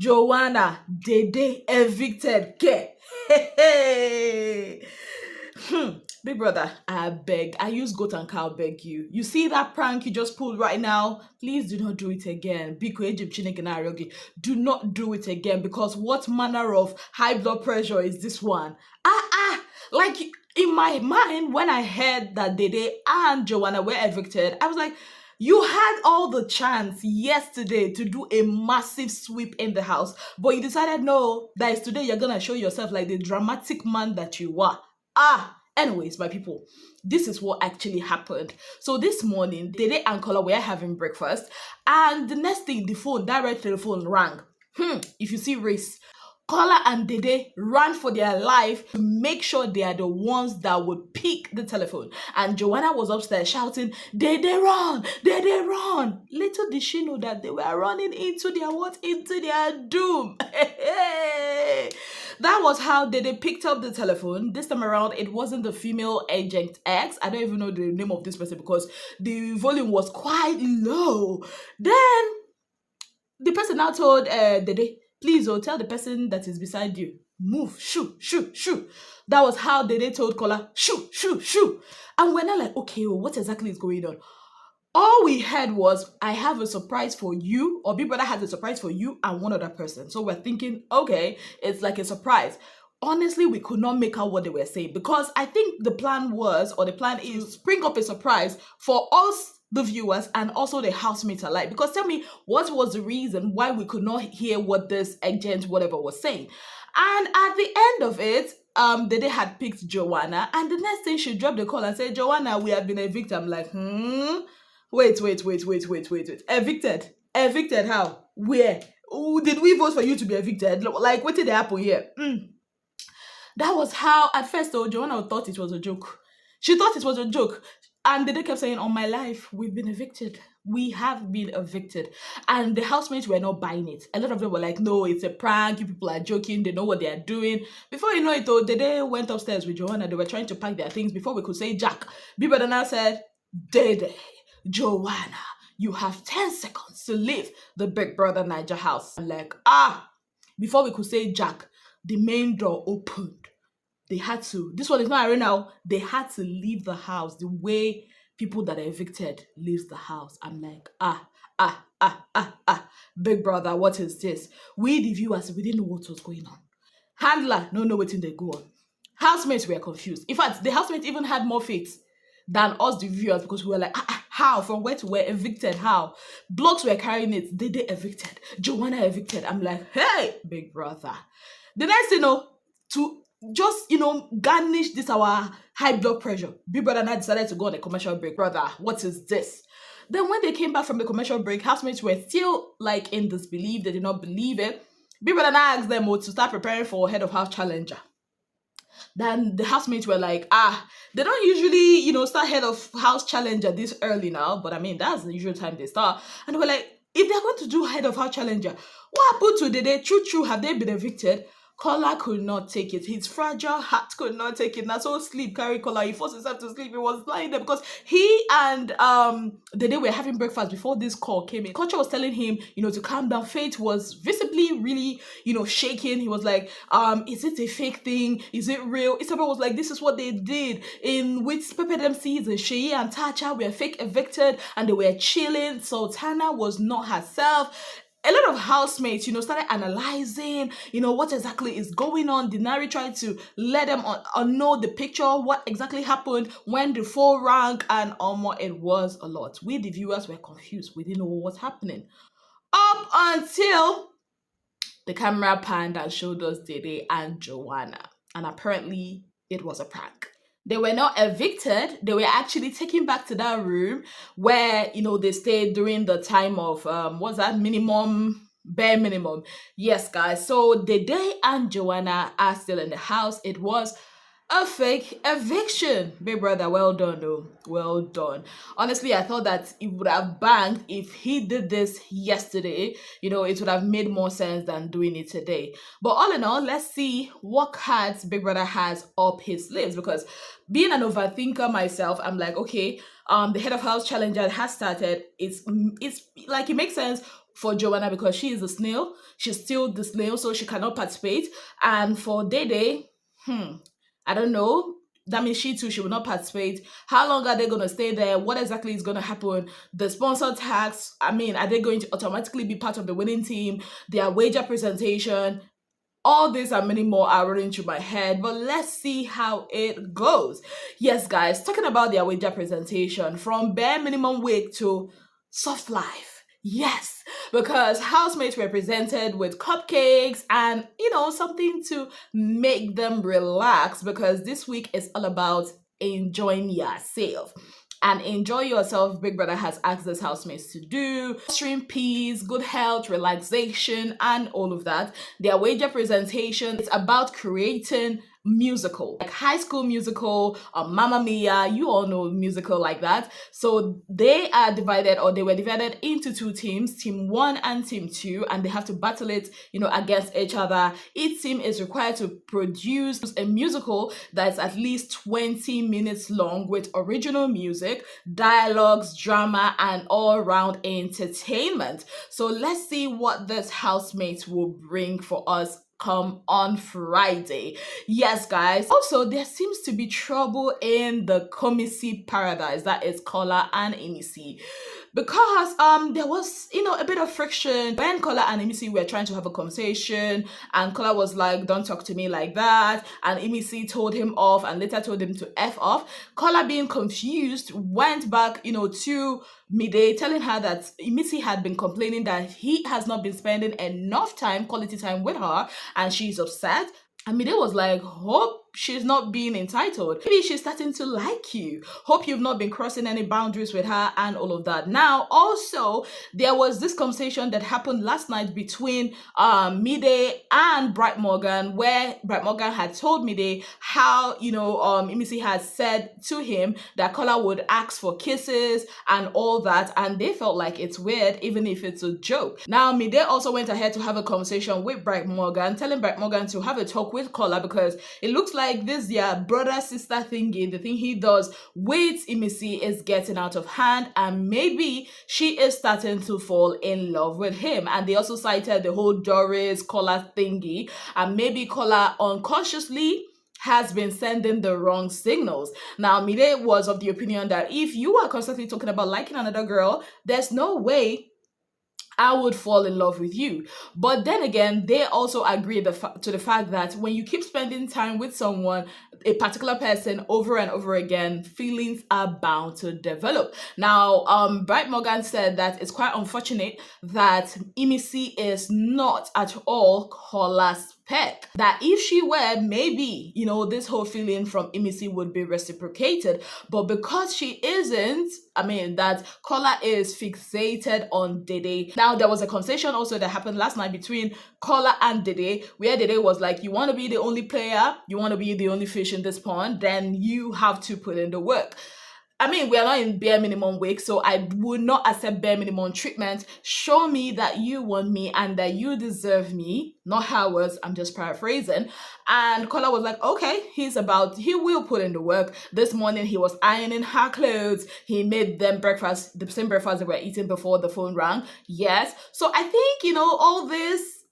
Joanna, Dede, evicted. Ke. Hey. Big brother, I beg. I use goat and cow, beg you. You see that prank you just pulled right now? Please do not do it again. Biko Egypt Chineke na ariogi. Do not do it again, because what manner of high blood pressure is this one? Like in my mind, when I heard that Dede and Joanna were evicted, I was like, you had all the chance yesterday to do a massive sweep in the house, but you decided no, that is today you're gonna show yourself like the dramatic man that you are. Anyways, my people, this is what actually happened. So this morning, Dede and Kola were having breakfast, and the next thing, the phone, direct telephone rang. If you see race, Kola and Dede ran for their life to make sure they are the ones that would pick the telephone. And Joanna was upstairs shouting, Dede run, Dede run. Little did she know that they were running into their what? Into their doom. That was how Dede picked up the telephone. This time around, it wasn't the female agent X. I don't even know the name of this person because the volume was quite low. Then the person now told Dede, please, tell the person that is beside you, move, shoo, shoo, shoo. That was how Dede told Kola, shoo, shoo, shoo. And we're not like, okay, what exactly is going on? All we heard was, I have a surprise for you, or Big Brother has a surprise for you and one other person. So we're thinking, okay, it's like a surprise. Honestly, we could not make out what they were saying, because I think the plan was, or the plan is, spring up a surprise for us, the viewers, and also the housemates alike. Because tell me, what was the reason why we could not hear what this agent whatever was saying? And at the end of it, Dede had picked Joanna, and the next thing she dropped the call and said, Joanna, we have been evicted. I'm like, wait. Evicted? Evicted how? Where? Did we vote for you to be evicted? Like, what did happen here? That was how, at first though, Joanna thought it was a joke. She thought it was a joke. And they kept saying, on my life, we've been evicted. We have been evicted. And the housemates were not buying it. A lot of them were like, no, it's a prank. You people are joking. They know what they are doing. Before you know it, though, Dede went upstairs with Joanna. They were trying to pack their things before we could say Jack. Bibada now said, Dede, Joanna, you have 10 seconds to leave the Big Brother Bbnaija house. I'm like, before we could say Jack, the main door opened. They had to, this one is not right now, they had to leave the house the way people that are evicted leaves the house. I'm like, Big Brother, what is this? We, the viewers, we didn't know what was going on. Handler, no know what they go on. Housemates were confused. In fact, the housemates even had more faith than us, the viewers, because we were like, how? From where to where? Evicted? How? Blogs were carrying it. Dede evicted. Joanna evicted. I'm like, hey, Big Brother. The next thing, to just, garnish this our high blood pressure, Big Brother and I decided to go on a commercial break. Brother, what is this? Then when they came back from the commercial break, housemates were still like in disbelief. They did not believe it. Big Brother and I asked them to start preparing for head of house challenger. Then the housemates were like, they don't usually, start head of house challenger this early now. But I mean, that's the usual time they start. And we're like, if they're going to do head of house challenger, what happened to Dede? True, have they been evicted? Kola could not take it. His fragile heart could not take it. Now so sleep, carry Kola. He forced himself to sleep. He was lying there because he and Dede were having breakfast before this call came in. Culture was telling him, to calm down. Faith was visibly really, shaking. He was like, is it a fake thing? Is it real? Isabel was like, this is what they did in which Pepe them season. Sheyi and Tacha were fake evicted and they were chilling. Sultana was not herself. A lot of housemates, started analyzing, what exactly is going on. Denari tried to let them know the picture, what exactly happened when the phone rang, and it was a lot. We, the viewers, were confused. We didn't know what was happening. Up until the camera panned and showed us Dede and Joanna. And apparently, it was a prank. They were not evicted. They were actually taken back to that room where, they stayed during the time of, what's that, bare minimum. Yes, guys. So Dede and Joanna are still in the house. It was a fake eviction. Big Brother, well done, though. Well done. Honestly, I thought that it would have banged if he did this yesterday. It would have made more sense than doing it today. But all in all, let's see what cards Big Brother has up his sleeves. Because being an overthinker myself, I'm like, okay, the head of house challenger has started. It's like, it makes sense for Joanna because she is a snail. She's still the snail, so she cannot participate. And for Dede, I don't know. That means she too, she will not participate. How long are they going to stay there? What exactly is going to happen? The sponsor tax, I mean, are they going to automatically be part of the winning team? Their wager presentation, all this and many more are running through my head, but let's see how it goes. Yes, guys, talking about their wager presentation, from bare minimum wage to soft life. Yes, because housemates were presented with cupcakes and, something to make them relax, because this week is all about enjoying yourself. And enjoy yourself, Big Brother has asked his housemates to do. Fostering peace, good health, relaxation, and all of that. Their wager presentation, it's about creating musical, like High School Musical, Mamma Mia, you all know musical like that. So they are divided, or they were divided into two teams, team 1 and team 2, and they have to battle it, against each other. Each team is required to produce a musical that's at least 20 minutes long with original music, dialogues, drama, and all-round entertainment. So let's see what this housemate will bring for us come on Friday. Yes, guys. Also, there seems to be trouble in the Komisi paradise, that is Kola and Emisi, because there was a bit of friction when Kola and Emisi were trying to have a conversation, and Kola was like, don't talk to me like that, and Emisi told him off and later told him to F off. Kola, being confused, went back to Mide, telling her that Emisi had been complaining that he has not been spending enough quality time with her, and she's upset. And Mide was like, hope she's not being entitled. Maybe she's starting to like you. Hope you've not been crossing any boundaries with her and all of that. Now, also, there was this conversation that happened last night between Mide and Bright Morgan, where Bright Morgan had told Mide how, Emisi had said to him that Kola would ask for kisses and all that, and they felt like it's weird, even if it's a joke. Now, Mide also went ahead to have a conversation with Bright Morgan, telling Bright Morgan to have a talk with Kola, because it looks like this brother-sister thingy, the thing he does with Emisi, is getting out of hand, and maybe she is starting to fall in love with him. And they also cited the whole Doris Kola thingy, and maybe Kola unconsciously has been sending the wrong signals. Now, Mide was of the opinion that if you are constantly talking about liking another girl, there's no way I would fall in love with you. But then again, they also agree to the fact that when you keep spending time with someone, a particular person, over and over again, feelings are bound to develop. Now, Bright Morgan said that it's quite unfortunate that Emisi is not at all Kola's spec. That if she were, maybe, this whole feeling from Emisi would be reciprocated. But because she isn't, that Kola is fixated on Dede. Now, there was a conversation also that happened last night between Kola and Dede, where Dede was like, you want to be the only player, you want to be the only fish in this pond, then you have to put in the work. We are not in bare minimum wage, so I would not accept bare minimum treatment. Show me that you want me and that you deserve me, not Howard's. I'm just paraphrasing. And Kola was like, okay, he will put in the work. This morning, he was ironing her clothes. He made them breakfast, the same breakfast they were eating before the phone rang. Yes. So I think, all this,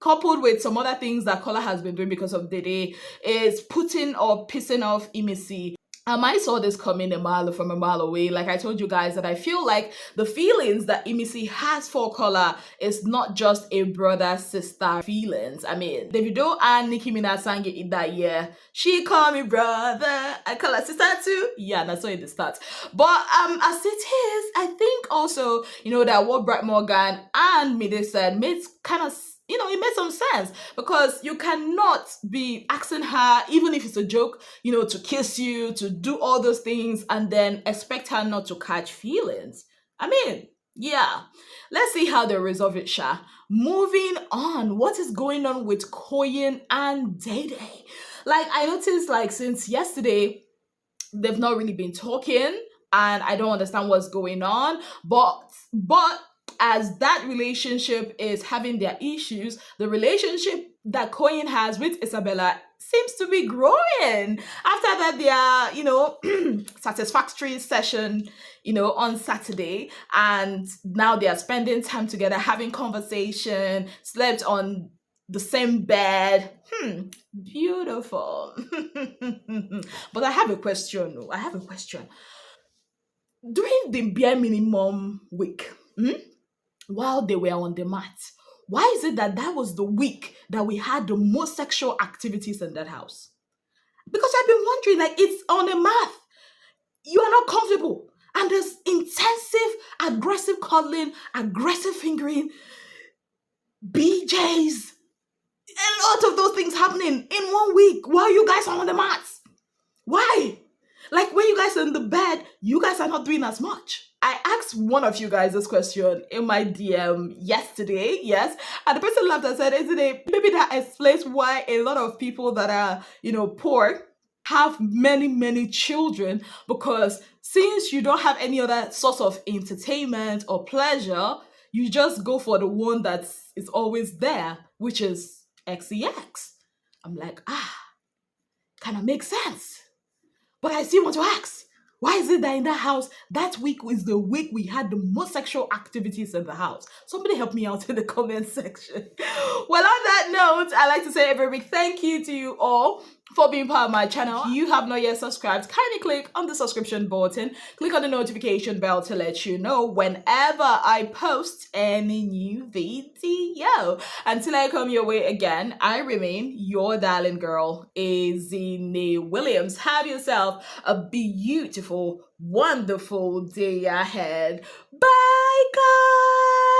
coupled with some other things that Kola has been doing because of Dede, is putting or pissing off Emisi. I saw this coming from a mile away. Like I told you guys, that I feel like the feelings that Emisi has for Kola is not just a brother-sister feelings. Davido and Nicki Minaj sang it in that year. She call me brother, I call her sister too. Yeah, that's how it starts. But as it is, I think also, that what Bright Morgan and Mide said made kind of, it made some sense, because you cannot be asking her, even if it's a joke, to kiss you, to do all those things, and then expect her not to catch feelings. Yeah. Let's see how they resolve it, Sha. Moving on, what is going on with Koyin and Dede? Like, I noticed, since yesterday, they've not really been talking, and I don't understand what's going on, but as that relationship is having their issues, the relationship that Cohen has with Isabella seems to be growing. After that, their, satisfactory session, on Saturday, and now they are spending time together, having conversation, slept on the same bed. Beautiful. But I have a question. I have a question. During the bare minimum week, while they were on the mat, why is it that that was the week that we had the most sexual activities in that house? Because I've been wondering, like, it's on the mat. You are not comfortable. And there's intensive, aggressive cuddling, aggressive fingering, BJs, a lot of those things happening in one week while you guys are on the mats. Why? Like, when you guys are in the bed, you guys are not doing as much. I asked one of you guys this question in my DM yesterday, yes, and the person laughed and said, isn't it? Maybe that explains why a lot of people that are, poor have many, many children, because since you don't have any other source of entertainment or pleasure, you just go for the one that is always there, which is XEX. I'm like, kind of makes sense. But I still want to ask, why is it that in that house, that week is the week we had the most sexual activities in the house? Somebody help me out in the comment section. Well, on that note, I'd like to say a very big thank you to you all for being part of my channel. If you have not yet subscribed, kindly click on the subscription button, click on the notification bell to let you know whenever I post any new video. Until I come your way again, I remain your darling girl, Ezinnemwilliams. Have yourself a beautiful, wonderful day ahead. Bye, guys!